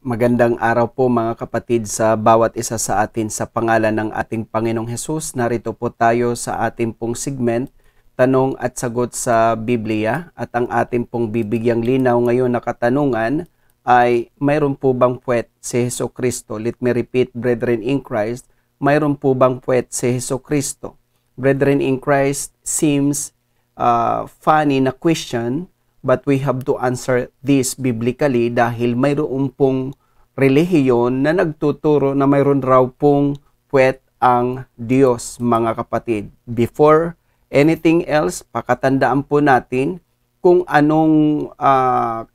Magandang araw po mga kapatid sa bawat isa sa atin sa pangalan ng ating Panginoong Hesus. Narito po tayo sa ating pong segment, Tanong at Sagot sa Biblia. At ang ating pong bibigyang linaw ngayon na katanungan ay, mayroon po bang puwet si Hesukristo? Let me repeat, brethren in Christ, mayroon po bang puwet si Hesukristo? Brethren in Christ seems funny na question, but we have to answer this biblically dahil mayroon pong relihiyon na nagtuturo na mayroon raw pong puwet ang Diyos, mga kapatid. Before anything else, pakatandaan po natin kung anong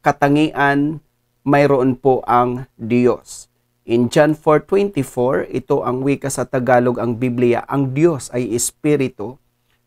katangian mayroon po ang Diyos. In John 4:24, ito ang wika sa Tagalog ang Biblia, ang Diyos ay Espiritu,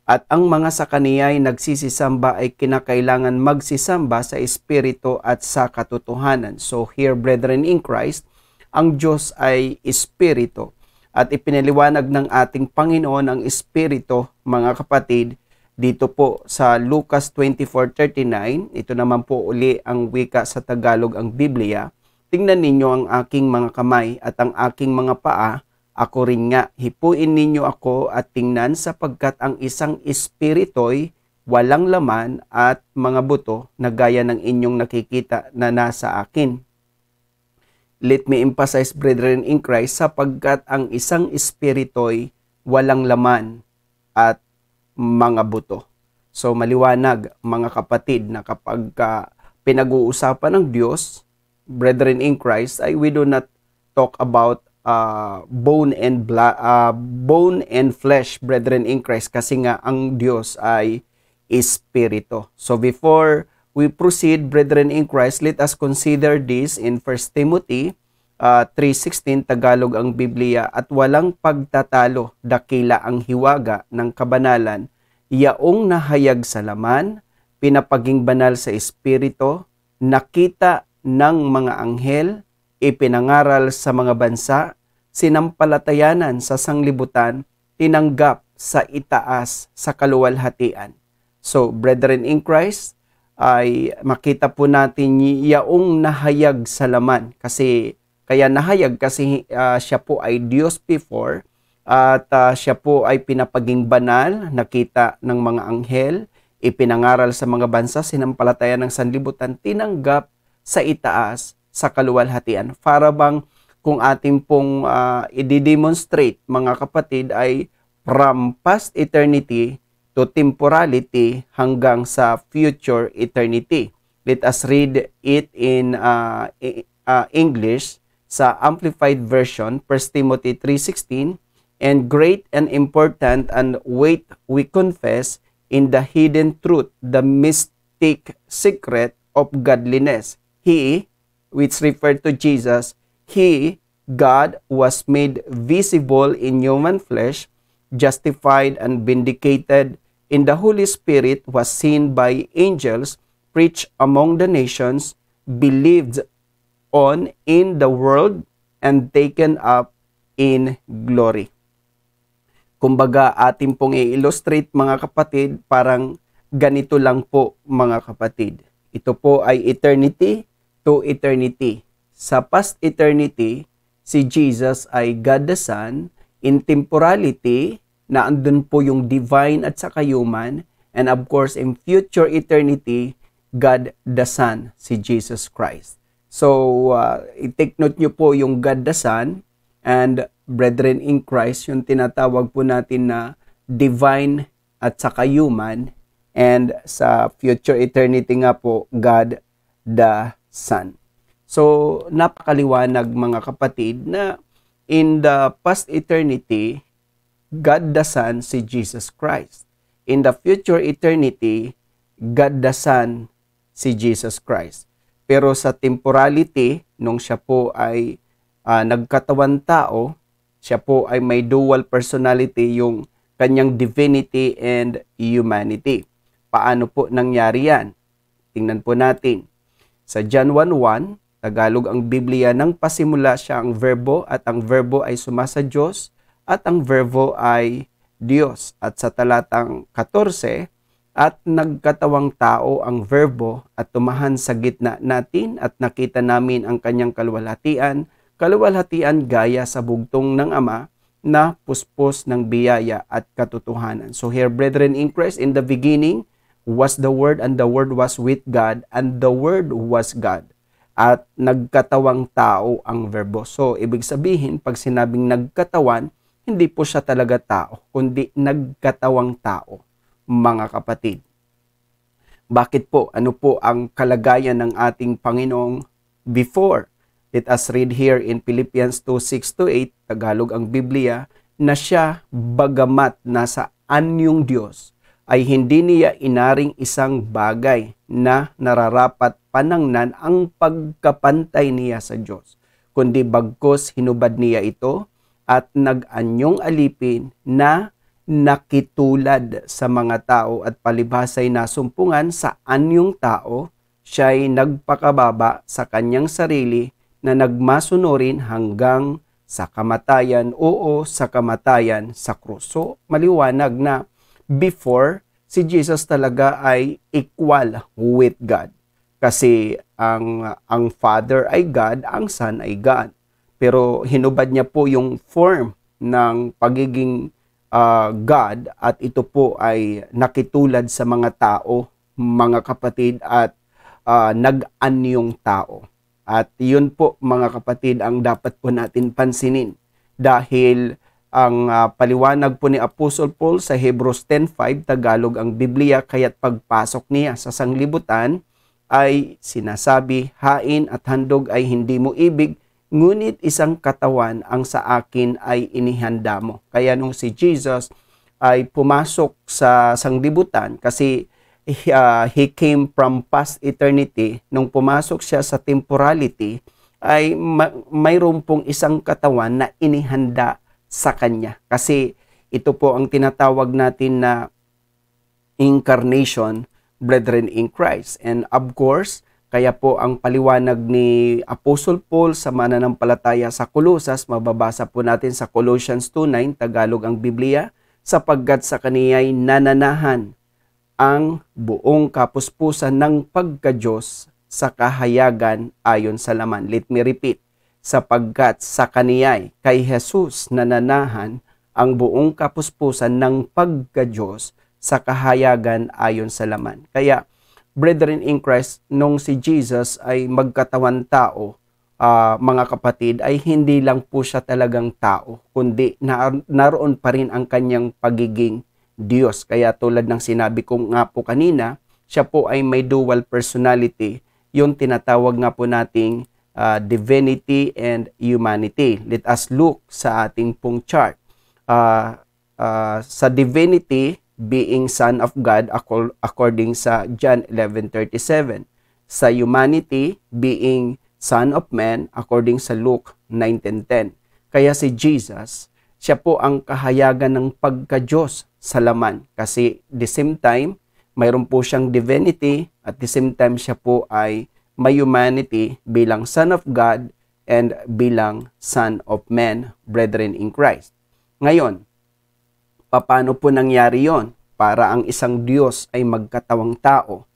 at ang mga sa Kaniya ay nagsisisamba ay kinakailangan magsisamba sa Espiritu at sa katotohanan. So here, brethren in Christ, ang Diyos ay Espiritu. At ipinaliwanag ng ating Panginoon ang Espiritu, mga kapatid, dito po sa Lucas 24:39. Ito naman po uli ang wika sa Tagalog ang Biblia. Tingnan ninyo ang aking mga kamay at ang aking mga paa. Ako rin nga, hipuin ninyo ako at tingnan sapagkat ang isang espirito'y walang laman at mga buto na gaya ng inyong nakikita na nasa akin. Let me emphasize, brethren in Christ, sapagkat ang isang espirito'y walang laman at mga buto. So maliwanag, mga kapatid, na kapag pinag-uusapan ng Diyos, brethren in Christ, ay we do not talk about bone and flesh, brethren in Christ, kasi nga ang Diyos ay Espiritu. So before we proceed, brethren in Christ, let us consider this in 1 Timothy 3:16, Tagalog ang Biblia, at walang pagtatalo, dakila ang hiwaga ng kabanalan, yaong nahayag sa laman, pinapaging banal sa Espiritu, nakita ng mga anghel, ipinangaral sa mga bansa, sinampalatayanan sa sanglibutan, tinanggap sa itaas sa kaluwalhatian. So, brethren in Christ, ay makita po natin yaong nahayag sa laman. Kaya nahayag kasi siya po ay Diyos before, at siya po ay pinapaging banal, nakita ng mga anghel, ipinangaral sa mga bansa, sinampalatayan ng sanlibutan, tinanggap sa itaas sa kaluwalhatian. Para bang kung ating pong i-demonstrate, mga kapatid, ay from past eternity to temporality hanggang sa future eternity. Let us read it in English sa Amplified Version, 1 Timothy 3:16, and great and important and weight we confess in the hidden truth, the mystic secret of godliness. He, which referred to Jesus, He, God, was made visible in human flesh, justified and vindicated in the Holy Spirit, was seen by angels, preached among the nations, believed on in the world, and taken up in glory. Kumbaga, atin pong i-illustrate, mga kapatid, parang ganito lang po, mga kapatid. Ito po ay eternity to eternity. Sa past eternity, si Jesus ay God the Son. In temporality, na andun po yung divine at saka human. And of course, in future eternity, God the Son, si Jesus Christ. So, i-take note nyo po yung God the Son and brethren in Christ, yung tinatawag po natin na divine at saka human. And sa future eternity nga po, God the Son. So, napakaliwanag, mga kapatid, na in the past eternity, God the Son, si Jesus Christ. In the future eternity, God the Son, si Jesus Christ. Pero sa temporality, nung siya po ay nagkatawan tao, siya po ay may dual personality, yung kanyang divinity and humanity. Paano po nangyari yan? Tingnan po natin. Sa John 1:1, Tagalog ang Biblia, nang pasimula siya ang verbo, at ang verbo ay sumasa Diyos, at ang verbo ay Diyos. At sa talatang 14, At nagkatawang tao ang verbo at tumahan sa gitna natin at nakita namin ang kanyang kaluwalhatian gaya sa bugtong ng Ama na puspos ng biyaya at katotohanan. So here, brethren in Christ, in the beginning was the Word, and the Word was with God, and the Word was God. At nagkatawang tao ang verbo. So ibig sabihin, pag sinabing nagkatawan, hindi po siya talaga tao, kundi nagkatawang tao, mga kapatid. Bakit po? Ano po ang kalagayan ng ating Panginoong before? Let us read here in Philippians 2:6-8, Tagalog ang Biblia, na siya bagamat nasa anyong Diyos, ay hindi niya inaring isang bagay na nararapat panangnan ang pagkapantay niya sa Diyos, kundi bagkus hinubad niya ito at nag-anyong alipin na nakitulad sa mga tao at palibhasay nasumpungan sa anyong tao, siya'y nagpakababa sa kanyang sarili na nagmasunurin hanggang sa kamatayan, sa kamatayan sa krus. So, maliwanag na before, si Jesus talaga ay equal with God. Kasi ang Father ay God, ang Son ay God. Pero hinubad niya po yung form ng pagiging God at ito po ay nakitulad sa mga tao, mga kapatid, at nag-anyong tao. At yun po, mga kapatid, ang dapat po natin pansinin. Dahil ang paliwanag po ni Apostle Paul sa Hebrews 10:5, Tagalog ang Biblia, kaya't pagpasok niya sa sanglibutan ay sinasabi, hain at handog ay hindi mo ibig, ngunit isang katawan ang sa akin ay inihanda mo. Kaya nung si Jesus ay pumasok sa sanglibutan, kasi he came from past eternity, nung pumasok siya sa temporality, ay mayroon pong isang katawan na inihanda sa kanya. Kasi ito po ang tinatawag natin na incarnation, brethren in Christ. And of course, kaya po ang paliwanag ni Apostle Paul sa mananampalataya sa Colosas, mababasa po natin sa Colossians 2:9, Tagalog ang Biblia, sapagkat sa kaniya'y nananahan ang buong kapuspusan ng pagka-Diyos sa kahayagan ayon sa laman. Let me repeat, sapagkat sa kaniya'y, kay Jesus, nananahan ang buong kapuspusan ng pagka-Diyos sa kahayagan ayon sa laman. Kaya, brethren in Christ, nung si Jesus ay magkatawan tao, mga kapatid, ay hindi lang po siya talagang tao, kundi naroon pa rin ang kanyang pagiging Diyos. Kaya tulad ng sinabi ko nga po kanina, siya po ay may dual personality, yung tinatawag nga po nating divinity and humanity. Let us look sa ating pong chart. Sa divinity, being Son of God according sa John 11:37. Sa humanity, being Son of Man according sa Luke 9:10. Kaya si Jesus, siya po ang kahayagan ng pagka-Diyos sa laman. Kasi the same time, mayroon po siyang divinity, at the same time siya po ay may humanity bilang Son of God and bilang Son of Man, brethren in Christ. Ngayon, paano po nangyari yon? Para ang isang Diyos ay magkatawang tao,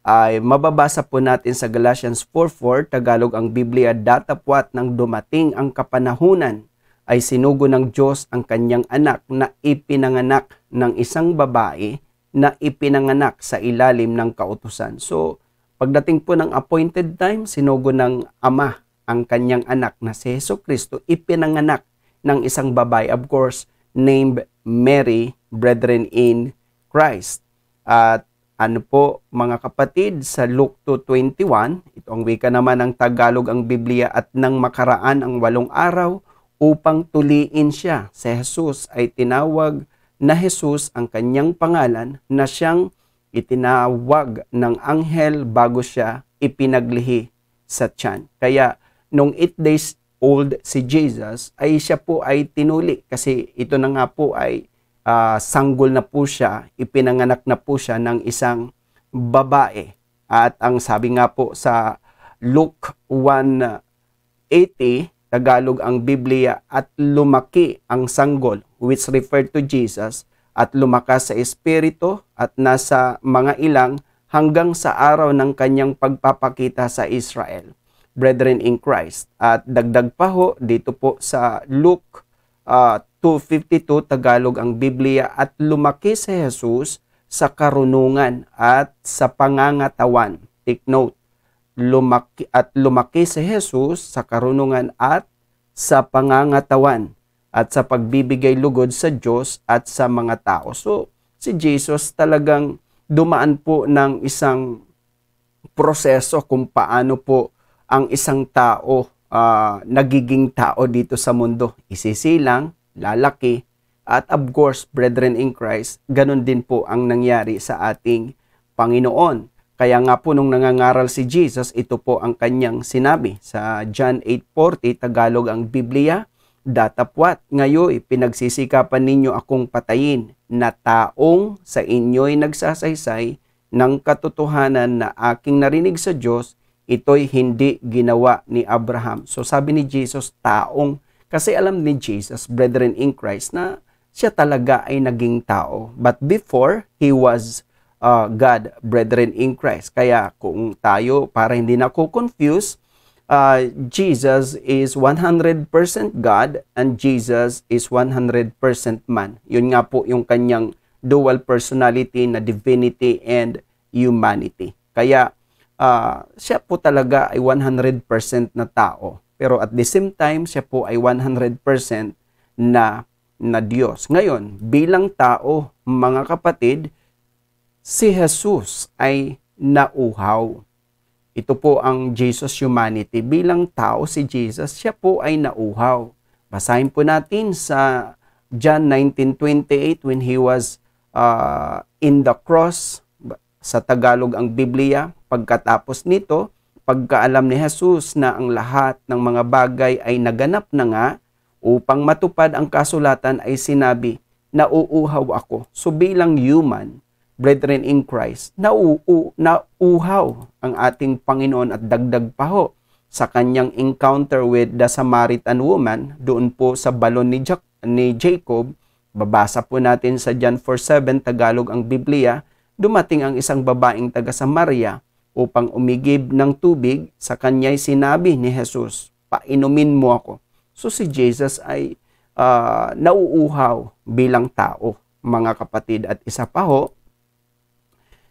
ay mababasa po natin sa Galatians 4:4, Tagalog ang Biblia, datapwat nang dumating ang kapanahunan, ay sinugo ng Diyos ang kanyang anak na ipinanganak ng isang babae na ipinanganak sa ilalim ng kautusan. So, pagdating po ng appointed time, sinugo ng Ama ang kanyang anak na si Jesucristo, ipinanganak ng isang babae, of course, named Mary, brethren in Christ. At ano po, mga kapatid, sa Luke 2:21, ito ang wika naman ng Tagalog ang Biblia, at nang makaraan ang 8 araw upang tuliin siya, si Jesus ay tinawag na Jesus ang kanyang pangalan, na siyang itinawag ng anghel bago siya ipinaglihi sa tiyan. Kaya nung 8 days old si Jesus, ay siya po ay tinuli, kasi ito na nga po ay sanggol na po siya, ipinanganak na po siya ng isang babae. At ang sabi nga po sa Luke 1:80, Tagalog ang Biblia, at lumaki ang sanggol, which referred to Jesus, at lumakas sa espiritu at nasa mga ilang hanggang sa araw ng kanyang pagpapakita sa Israel. Brethren in Christ. At dagdag pa ho dito po sa Luke 2:52 Tagalog ang Biblia, at lumaki si Jesus sa karunungan at sa pangangatawan. Take note, lumaki si Jesus sa karunungan at sa pangangatawan at sa pagbibigay lugod sa Diyos at sa mga tao. So, si Jesus talagang dumaan po ng isang proseso kung paano po ang isang tao nagiging tao dito sa mundo. Isisilang, lalaki, at of course, brethren in Christ, ganun din po ang nangyari sa ating Panginoon. Kaya nga po nung nangangaral si Jesus, ito po ang kanyang sinabi sa John 8:40, Tagalog ang Biblia, "Datapwat ngayoy pinagsisikapan ninyo akong patayin, na taong sa inyo'y nagsasaysay ng katotohanan na aking narinig sa Diyos, ito'y hindi ginawa ni Abraham." So sabi ni Jesus, taong, kasi alam ni Jesus, brethren in Christ, na siya talaga ay naging tao. But before, He was God, brethren in Christ. Kaya kung tayo, para hindi na ko confuse, Jesus is 100% God and Jesus is 100% man. Yun nga po yung kanyang dual personality na divinity and humanity. Kaya siya po talaga ay 100% na tao. Pero at the same time, siya po ay 100% na Diyos. Ngayon, bilang tao, mga kapatid, si Jesus ay nauhaw. Ito po ang Jesus humanity. Bilang tao, si Jesus, siya po ay nauhaw. Basahin po natin sa John 19:28 when He was in the cross. Sa Tagalog ang Biblia. Pagkatapos nito, pagkaalam ni Jesus na ang lahat ng mga bagay ay naganap na nga, upang matupad ang kasulatan ay sinabi, nauuhaw ako. So bilang human, brethren in Christ, nauuhaw ang ating Panginoon, at dagdag pa ho sa kanyang encounter with the Samaritan woman, doon po sa balon ni Jacob. Babasa po natin sa John 4:7, Tagalog ang Biblia, dumating ang isang babaeng taga Samaria upang umigib ng tubig. Sa kanya'y sinabi ni Jesus, painumin mo ako. So si Jesus ay nauuhaw bilang tao, mga kapatid. At isa pa ho,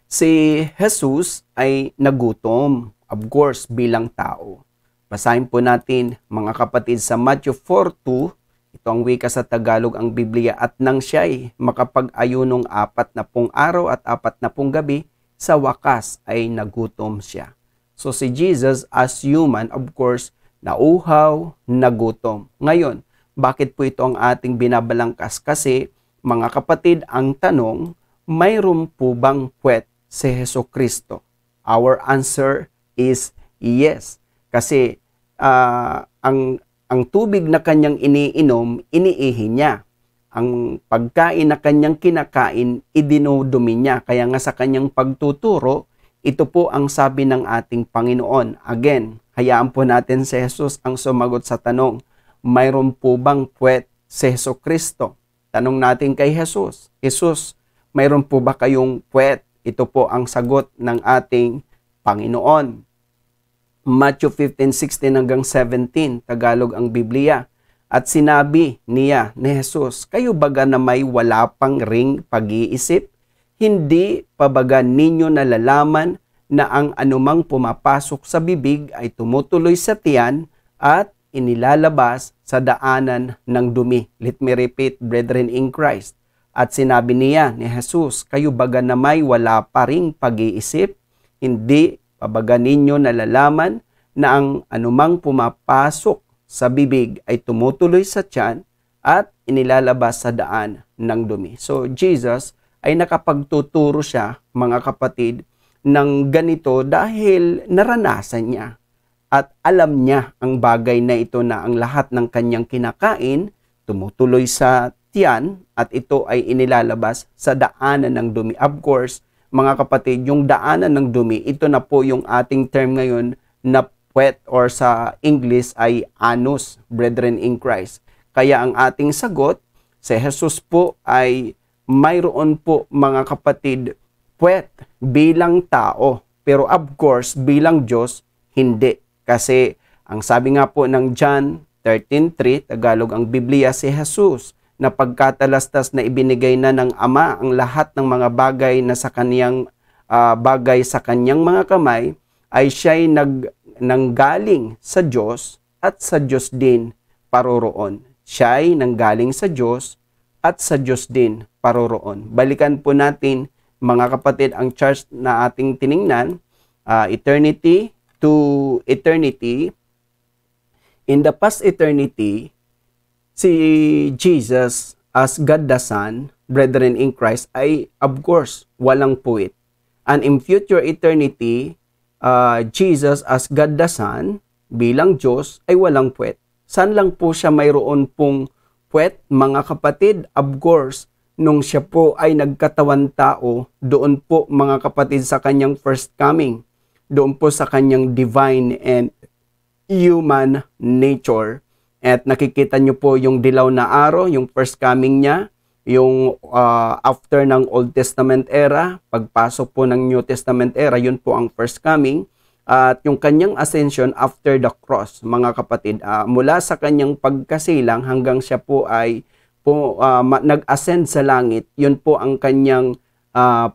si Jesus ay nagutom, of course, bilang tao. Basahin po natin, mga kapatid, sa Matthew 4:2, ito ang wika sa Tagalog ang Biblia, at nang siya'y makapag-ayunong 40 araw at 40 gabi, sa wakas ay nagutom siya. So si Jesus as human, of course, nauhaw, nagutom. Ngayon, bakit po ito ang ating binabalangkas? Kasi, mga kapatid, ang tanong, mayroon po bang puwet si Jesucristo? Our answer is yes. Kasi ang tubig na kanyang iniinom, iniihi niya. Ang pagkain na kanyang kinakain, idinudumi niya. Kaya nga sa kanyang pagtuturo, ito po ang sabi ng ating Panginoon. Again, hayaan po natin si Jesus ang sumagot sa tanong, mayroon po bang puwet si Jesucristo? Tanong natin kay Jesus, Jesus, mayroon po ba kayong puwet? Ito po ang sagot ng ating Panginoon. Matthew 15:16 hanggang 17, Tagalog ang Biblia. At sinabi niya ni Jesus, kayo baga na may wala pang ring pag-iisip? Hindi pa baga ninyo nalalaman na ang anumang pumapasok sa bibig ay tumutuloy sa tiyan at inilalabas sa daanan ng dumi? Let me repeat, brethren in Christ. At sinabi niya ni Jesus, kayo baga na may wala pa ring pag-iisip? Hindi pa baga ninyo nalalaman na ang anumang pumapasok sa bibig ay tumutuloy sa tiyan at inilalabas sa daan ng dumi? So Jesus ay nakapagtuturo siya, mga kapatid, ng ganito dahil naranasan niya at alam niya ang bagay na ito, na ang lahat ng kanyang kinakain tumutuloy sa tiyan at ito ay inilalabas sa daanan ng dumi. Of course, mga kapatid, yung daanan ng dumi, ito na po yung ating term ngayon na puwet, or sa English ay anus, brethren in Christ. Kaya ang ating sagot, si Jesus po ay mayroon po mga kapatid puwet bilang tao. Pero of course, bilang Diyos, hindi. Kasi ang sabi nga po ng John 13:3, Tagalog ang Biblia, si Jesus na pagkatalastas na ibinigay na ng Ama ang lahat ng mga bagay na sa kaniyang bagay sa kanyang mga kamay, ay siya'y nanggaling sa Diyos at sa Diyos din paroroon. Siya'y nanggaling sa Diyos at sa Diyos din paroroon. Balikan po natin mga kapatid ang chart na ating tiningnan, eternity to eternity. In the past eternity, si Jesus as God the Son, brethren in Christ, ay of course walang puwit. And in future eternity, Jesus as God the Son, bilang Diyos, ay walang puwet. Saan lang po siya mayroon pong puwet, mga kapatid? Of course, nung siya po ay nagkatawan tao, doon po mga kapatid sa kanyang first coming, doon po sa kanyang divine and human nature. At nakikita nyo po yung dilaw na araw, yung first coming niya, yung after ng Old Testament era, pagpasok po ng New Testament era, yun po ang first coming. At yung kanyang ascension after the cross, mga kapatid, mula sa kanyang pagkasilang hanggang siya po ay nag-ascend sa langit, yun po ang kanyang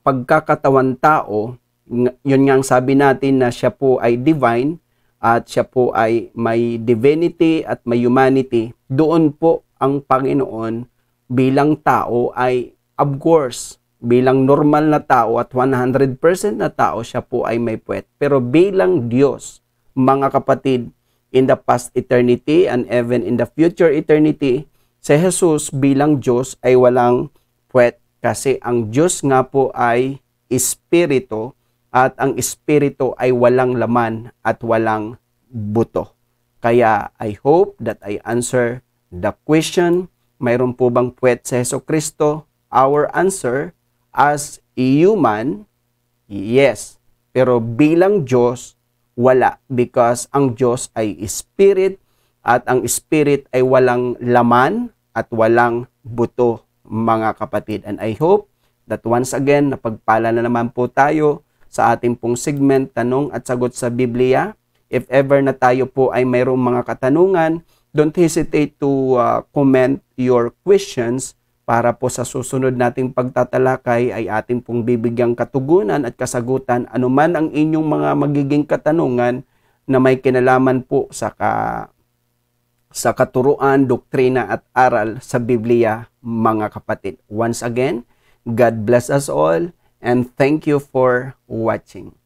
pagkakatawan tao. Yun nga ang sabi natin na siya po ay divine at siya po ay may divinity at may humanity. Doon po ang Panginoon bilang tao ay, of course, bilang normal na tao at 100% na tao, siya po ay may puwet. Pero bilang Diyos, mga kapatid, in the past eternity and even in the future eternity, si Jesus bilang Diyos ay walang puwet. Kasi ang Diyos nga po ay Espiritu at ang Espiritu ay walang laman at walang buto. Kaya I hope that I answer the question. Mayroon po bang puwet sa Jesucristo? Our answer, as a human, yes. Pero bilang Diyos, wala. Because ang Diyos ay Spirit at ang Spirit ay walang laman at walang buto, mga kapatid. And I hope that once again, napagpala na naman po tayo sa ating pong segment, Tanong at Sagot sa Biblia. If ever na tayo po ay mayroong mga katanungan, don't hesitate to comment your questions para po sa susunod nating pagtatalakay ay ating pong bibigyang katugunan at kasagutan anuman ang inyong mga magiging katanungan na may kinalaman po sa katuruan, doktrina at aral sa Biblia, mga kapatid. Once again, God bless us all and thank you for watching.